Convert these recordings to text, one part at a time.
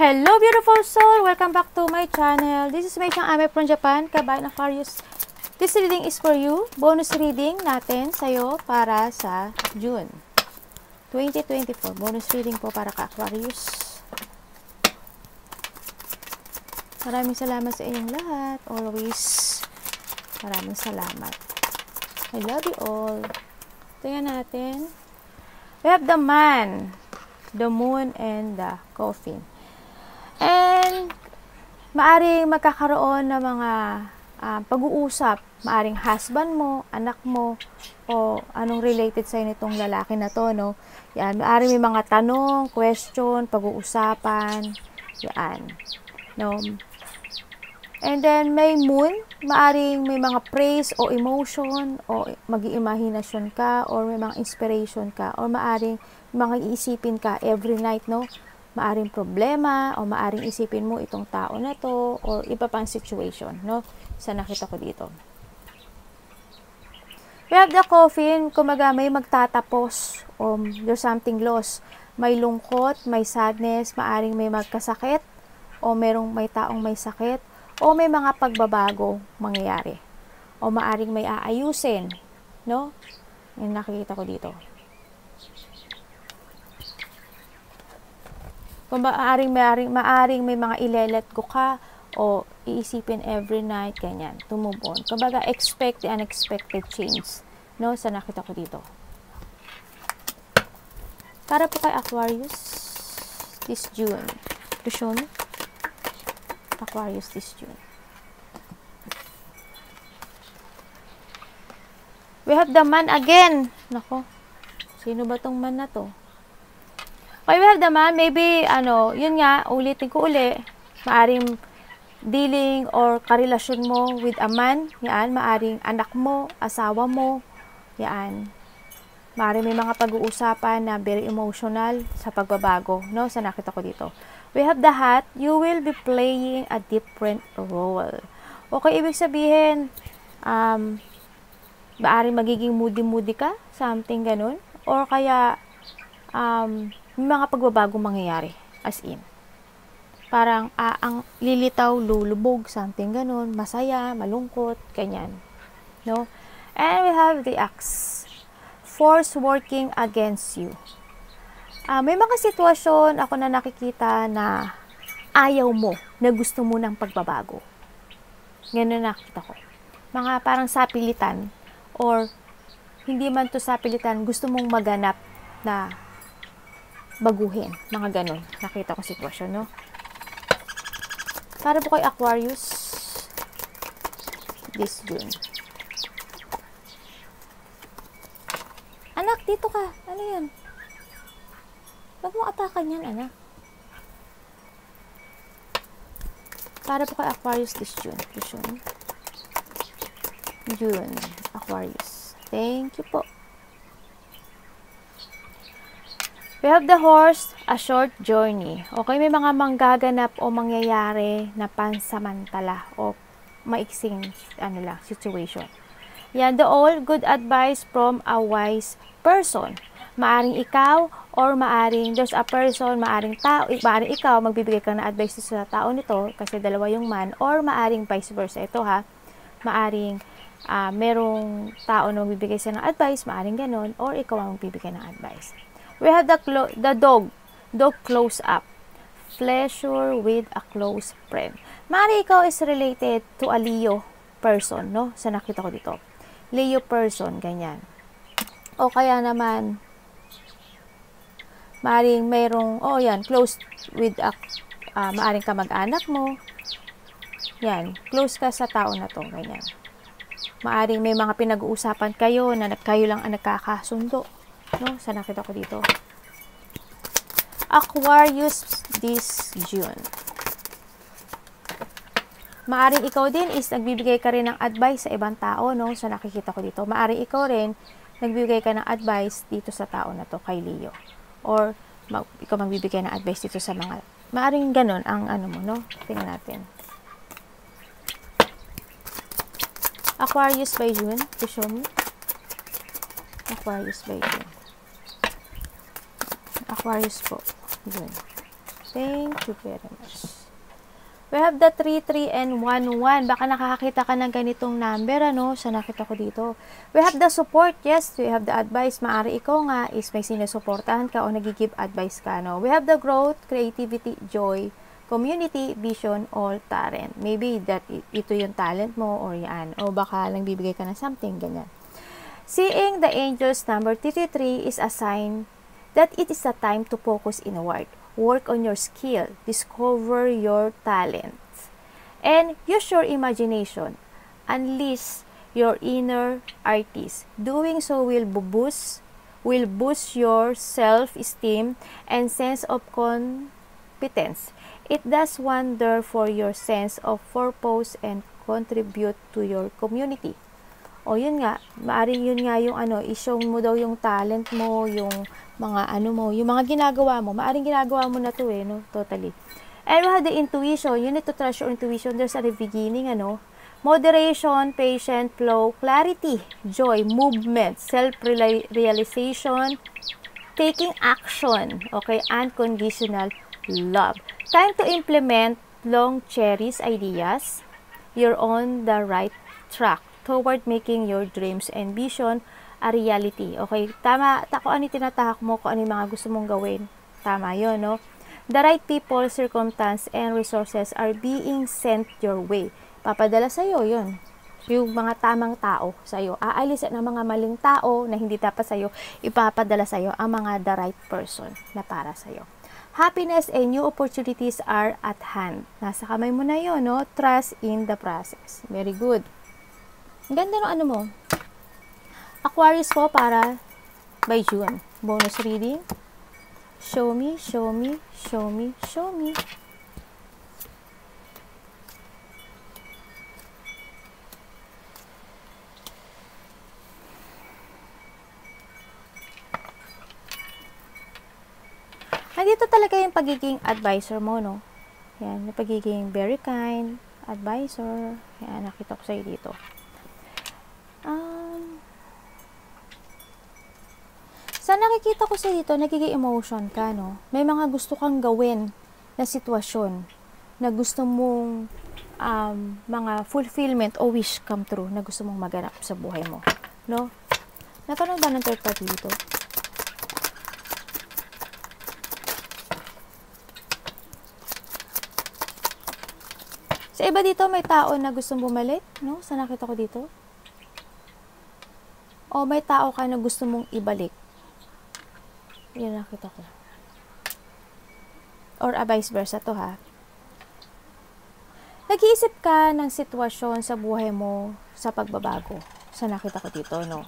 Hello beautiful soul! Welcome back to my channel. This is Mei Chang Ame from Japan, Kabayan Aquarius. This reading is for you. Bonus reading natin sa'yo para sa June 2024. Bonus reading po para ka Aquarius. Maraming salamat sa inyong lahat. Always. Maraming salamat. I love you all. Tingnan natin. We have the man, the moon, and the coffin. And maaring magkakaroon ng mga pag-uusap, maaring husband mo, anak mo, o anong related sa nitong lalaki na to, no? Yan, maaring may mga tanong, question, pag-uusapan, yan, no? And then may moon, maaring may mga praise o emotion, o mag-iimahinasyon ka, or may mga inspiration ka, or maaring mga iisipin ka every night, no? Maaring problema, o maaring isipin mo itong tao na to, or iba pang situation, no? Sa nakita ko dito. We have the coffin, kumaga may magtatapos, o there's something lost. May lungkot, may sadness, maaring may magkasakit, o may taong may sakit, o may mga pagbabago mangyayari. O maaring may aayusin, no? Yung nakikita ko dito. Kung maaring may mga ilelet ko ka o iisipin every night, ganyan, to move on. Kumbaga, expect the unexpected change, no, sa nakita ko dito. Para po kay Aquarius, this June. To show me? Aquarius, this June. We have the man again. Nako, sino ba tong man na to? Okay, we have the man, maybe, yun nga, ulitin ko uli, maaring dealing or karelasyon mo with a man, yan, maaring anak mo, asawa mo, yan, maaring may mga pag-uusapan na very emotional sa pagbabago, no, sa nakita ko dito. We have the hat, you will be playing a different role. Okay, ibig sabihin, maaring magiging moody-moody ka, something ganun, or kaya, may mga pagbabagong mangyayari, as in. Parang, ang lilitaw, lulubog, something ganun, masaya, malungkot, ganyan. No? And we have the axe. Force working against you. May mga sitwasyon ako na nakikita na ayaw mo, na gusto mo ng pagbabago. Ganun nakikita ko. Mga parang sapilitan, or hindi man to sapilitan, gusto mong maganap na baguhin. Mga ganun. Nakita ko sitwasyon, no? Para po kay Aquarius, this June. Anak, dito ka. Ano yan? Huwag mo atakan yan, anak. Para po kay Aquarius, this June. June. Aquarius. Thank you po. We have the horse, a short journey. Okay, may mga manggaganap o mangyayari na pansamantala o maiksing situation. Yan, the all good advice from a wise person. Maaring ikaw or maaring there's a person, maaring ikaw magbibigay ka ng advice sa tao nito kasi dalawa yung man, or maaring vice versa. Ito ha, maaring merong tao na magbibigay siya ng advice, maaring ganon, or ikaw ang magbibigay ng advice. We have the dog close up. Pleasure with a close friend. Mari ikaw is related to a Leo person, no? Sa nakita ko dito. Leo person, ganyan. O kaya naman, maring mayroong, close with a, maaring kamag-anak mo. Yan, close ka sa tao na to, ganyan. Maaring may mga pinag-uusapan kayo na kayo lang ang nagkakasundo. No, sa nakita ko dito. Aquarius, this June. Maaring ikaw din is nagbibigay ka rin ng advice sa ibang tao, no? Sa nakikita ko dito. Maaring ikaw rin nagbibigay ka ng advice dito sa tao na to, kay Leo. Or ikaw magbibigay ng advice dito sa mga, maaring ganun ang mo, no? Tingnan natin. Aquarius by June, to show me. Aquarius by June. Aquarius po. June. Thank you very much. We have the 3, 3, and 1, 1. Baka nakakakita ka ng ganitong number, ano? So, nakita ko dito. We have the support. Yes, we have the advice. Maari ikaw nga is may sinusuportahan ka o nagigib advice ka, no? We have the growth, creativity, joy, community, vision, or talent. Maybe that ito yung talent mo or yan. O baka lang bibigay ka ng something, ganyan. Seeing the angels number 33 is a sign that it is a time to focus inward. Work on your skill, discover your talents, and use your imagination. Unleash your inner artist. Doing so will boost your self-esteem and sense of competence. It does wonder for your sense of purpose and contribute to your community. O yun nga, maaaring yun nga yung i-show mo daw yung talent mo, yung mga yung mga ginagawa mo. Maaaring ginagawa mo na to no? Totally. And we have the intuition. You need to trust your intuition. There's a beginning, moderation, patience, flow, clarity, joy, movement, self-realization, taking action, okay, unconditional love. Time to implement long cherished ideas. You're on the right track toward making your dreams and vision a reality. Okay, tama, kung ano tinatahak mo, kung ano yung mga gusto mong gawin. Tama yun, no? The right people, circumstance, and resources are being sent your way. Papadala sa'yo, yun. Yung mga tamang tao sa'yo. Aalisin ang mga maling tao na hindi dapat sa'yo, ipapadala sa'yo ang mga the right person na para sa'yo. Happiness and new opportunities are at hand. Nasa kamay mo na yun, no? Trust in the process. Very good. Ang ganda ng mo. Aquarius po para by June. Bonus reading. Show me, show me, show me, show me. Nandito talaga yung pagiging advisor mo, no? Yan, yung pagiging very kind, advisor. Yan, nakita ko sa'yo dito. Sa nakikita ko sa dito, nagiging emotion ka, no? May mga gusto kang gawin na sitwasyon na gusto mong mga fulfillment o wish come true na gusto mong maganap sa buhay mo, no? Nakaroon ba ng third party dito? Sa iba dito, may tao na gustong bumalik, no? Sa nakita ko dito. O may tao ka na gusto mong ibalik. Yan nakita ko. Or vice versa to, ha. Nag-iisip ka ng sitwasyon sa buhay mo sa pagbabago. Sa nakita ko dito, no.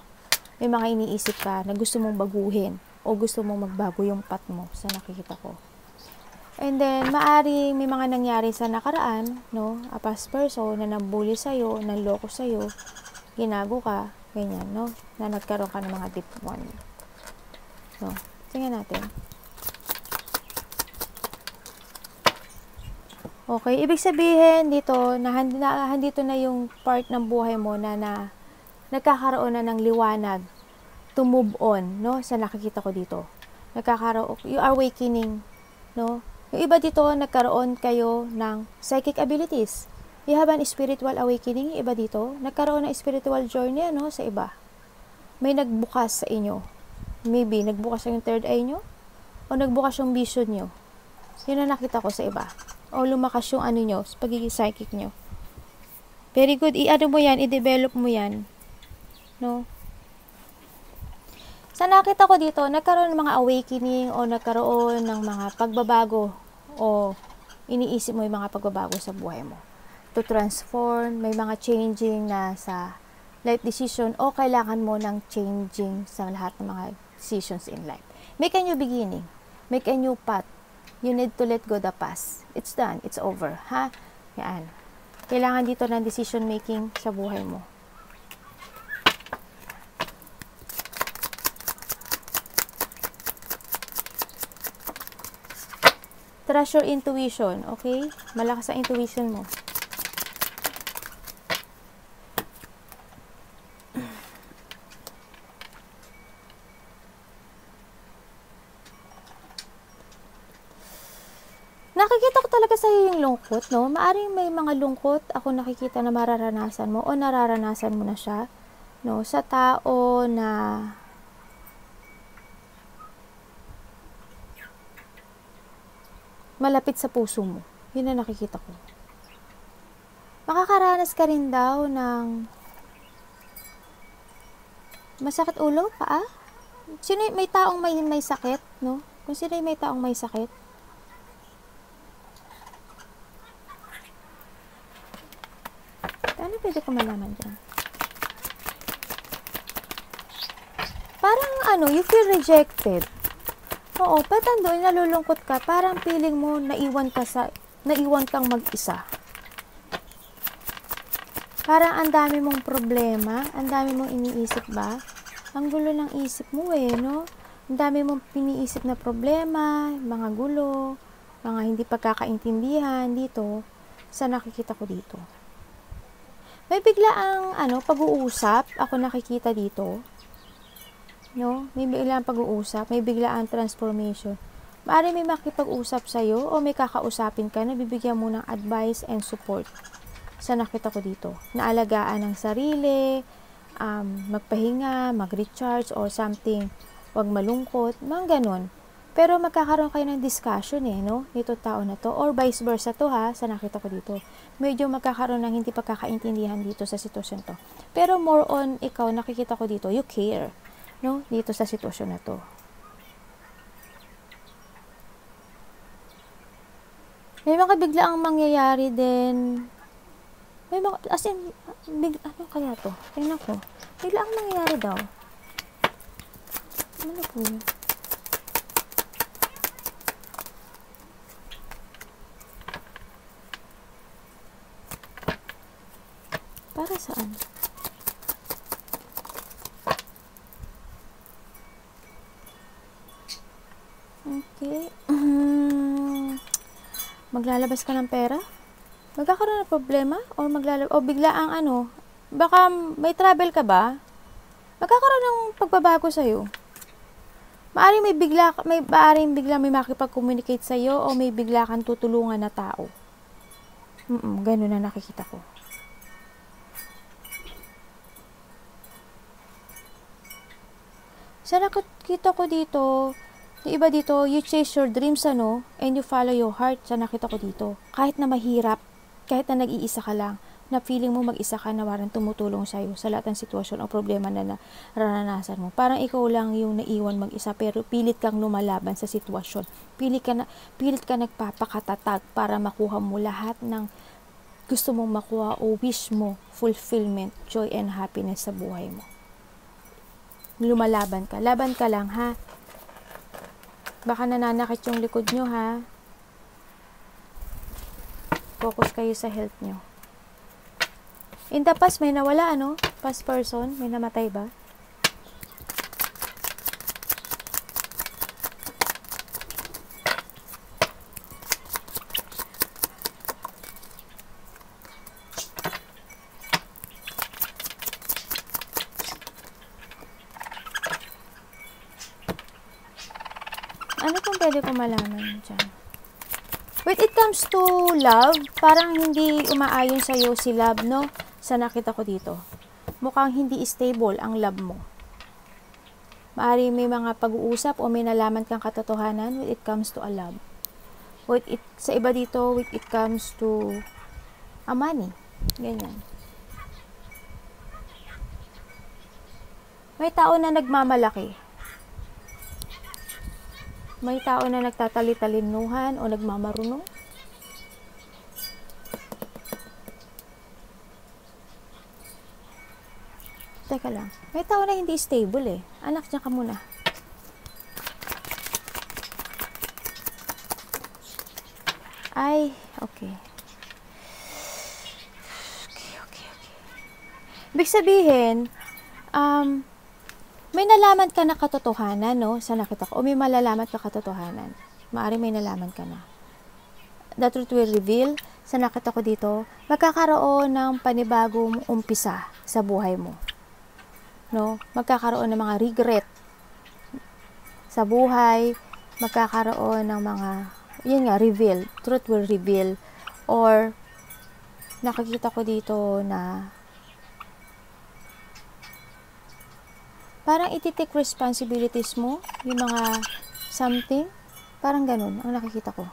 May mga iniisip ka na gusto mong baguhin o gusto mong magbago yung path mo sa nakikita ko. And then, maari may mga nangyari sa nakaraan, no, a past person na nambuli sa'yo, nanloko sa'yo, ginago ka, ganyan, no, na nagkaroon ka ng mga deep one. So, tingnan natin. Okay, ibig sabihin dito, handito na yung part ng buhay mo na nagkakaroon na ng liwanag to move on, no, sa nakikita ko dito. Nagkakaroon, you are awakening, no. Yung iba dito, nagkaroon kayo ng psychic abilities. You have an spiritual awakening. Yung iba dito, nagkaroon ng spiritual journey, no, sa iba. May nagbukas sa inyo. Maybe, nagbukas yung third eye nyo, o nagbukas yung vision nyo. Yun ang nakita ko sa iba. O lumakas yung nyo, pagiging psychic nyo. Very good. I-ano mo yan, i-develop mo yan. No? Sa nakita ko dito, nagkaroon ng mga awakening o nagkaroon ng mga pagbabago o iniisip mo yung mga pagbabago sa buhay mo. To transform, may mga changing na sa life decision o kailangan mo ng changing sa lahat ng mga decisions in life. Make a new beginning. Make a new path. You need to let go the past. It's done. It's over. Ha? Yan. Kailangan dito ng decision making sa buhay mo. Trust your intuition, okay? Malakas ang intuition mo. ka sa'yo yung lungkot, no? Maaring may mga lungkot ako nakikita na mararanasan mo o nararanasan mo na siya, no? Sa tao na malapit sa puso mo. Yun ang nakikita ko. Makakaranas ka rin daw ng masakit ulo, paa? Sino may taong may sakit, no? Kung sino may taong may sakit. Ano pwede ko malaman dyan? Parang you feel rejected. Oo, patando, nalulungkot ka, parang feeling mo naiwan kang mag-isa. Parang ang dami mong problema, ang dami mong iniisip ba? Ang gulo ng isip mo no? Ang dami mong piniisip na problema, mga gulo, mga hindi pagkakaintindihan dito, sa nakikita ko dito. May biglaang pag-uusap, ako nakikita dito. No? May biglaang pag-uusap, may biglaang transformation. Maaari may makipag-usap sa'yo o may kakausapin ka na bibigyan mo ng advice and support. Sa nakita ko dito, naalagaan ng sarili, magpahinga, mag-recharge or something, wag malungkot, mga ganun. Pero magkakaroon kayo ng discussion no? Nito tao na to, or vice versa to sa nakita ko dito. Medyo magkakaroon ng hindi pagkakaintindihan dito sa sitwasyon to. Pero more on, ikaw, nakikita ko dito, you care, no? Dito sa sitwasyon na to. May mga biglaang mangyayari din. May mga, as in, ano kaya to? Tingnan ko. Biglaang mangyayari daw. Ano po yun? Para saan? Okay. Maglalabas ka ng pera? Magkakaroon ng problema? O biglaang baka may travel ka ba? Magkakaroon ng pagbabago sa'yo. Maaring bigla may makipag-communicate sa'yo o may bigla kang tutulungan na tao. Ganun na nakikita ko. Sa nakita ko dito, yung iba dito, you chase your dreams, and you follow your heart. Sa nakita ko dito, kahit na mahirap, kahit na nag-iisa ka lang, na feeling mo mag-isa ka na walang tumutulong sa'yo sa lahat ng sitwasyon o problema na naranasan mo. Parang ikaw lang yung naiwan mag-isa, pero pilit kang lumalaban sa sitwasyon. Pilit ka nagpapakatatag para makuha mo lahat ng gusto mong makuha o wish mo, fulfillment, joy, and happiness sa buhay mo. Lumalaban ka. Laban ka lang, ha? Baka nananakit yung likod nyo, ha? Focus kayo sa health nyo. In the past, may nawala, Past person, may namatay ba? Ano pong pwede ko malaman dyan? When it comes to love, parang hindi umaayon sa'yo si love, no? Sa nakita ko dito. Mukhang hindi stable ang love mo. Maari may mga pag-uusap o may nalaman kang katotohanan when it comes to a love. Sa iba dito, when it comes to a money. Ganyan. May tao na nagmamalaki. May tao na nagtatali-talinuhan o nagmamarunong. Teka lang. May tao na hindi stable Anak, dyan ka muna. Ay, okay. Okay. Ibig sabihin, may nalaman ka na katotohanan, sa nakita ko. O may malalaman ka katotohanan. Maaari may nalaman ka na. The truth will reveal. Sa nakita ko dito, magkakaroon ng panibagong umpisa sa buhay mo. Magkakaroon ng mga regret sa buhay. Magkakaroon ng mga yun nga, reveal. Truth will reveal. Or, nakikita ko dito na parang iti-take responsibilities mo, yung mga something, parang ganun, ang nakikita ko.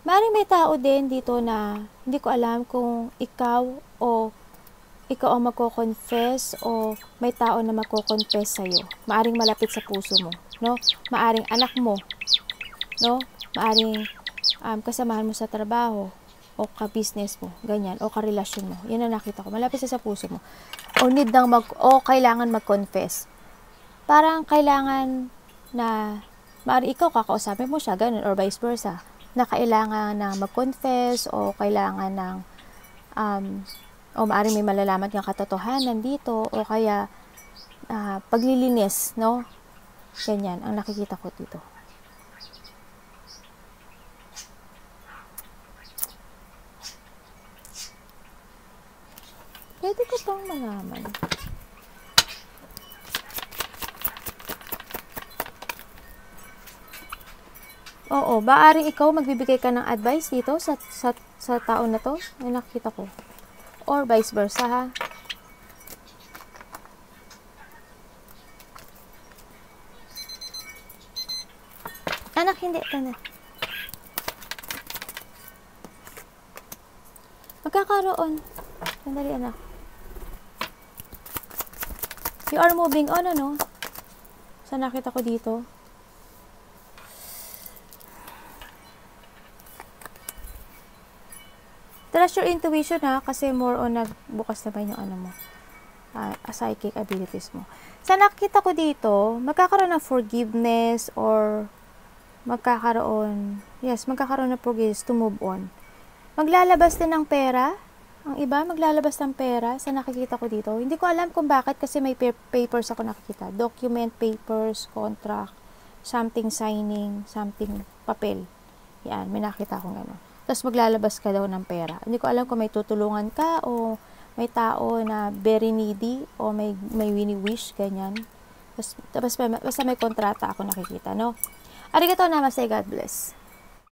Maring may tao din dito na hindi ko alam kung ikaw ang magko-confess o may tao na magko-confess sa'yo. Maaring malapit sa puso mo, no? Maaring anak mo, no? Maaring kasamahan mo sa trabaho o ka-business mo, ganyan, o ka-relasyon mo. Yan ang nakita ko. Malapit sa puso mo. O need nang kailangan mag-confess. Parang kailangan na, maaari ikaw kakausapin mo siya, ganun, or vice versa, na kailangan na mag-confess o kailangan ng, o maaari may malalaman kang katotohanan dito, o kaya, paglilinis, no? Ganyan, ang nakikita ko dito. Pwede ko bang malaman? Oo, maaring ikaw magbibigay ka ng advice dito sa tao na to, ay nakikita ko. Or vice versa, ha? Anak, hindi. Tanda. Magkakaroon. Sandali, anak. You are moving on, ano? Sa nakita ko dito. Trust your intuition, ha? Kasi more on nagbukas naman yung ano mo. Psychic abilities mo. Sa nakita ko dito, magkakaroon ng forgiveness or magkakaroon ng forgiveness to move on. Maglalabas din ng pera. Ang iba, maglalabas ng pera sa nakikita ko dito. Hindi ko alam kung bakit kasi may papers ako nakikita. Document, papers, contract, something signing, something papel. Yan, may nakita akong gano'n. Tapos maglalabas ka daw ng pera. Hindi ko alam kung may tutulungan ka o may tao na very needy o may wini-wish, ganyan. Tapos basta may kontrata ako nakikita, no? Arigatou namaste, God bless.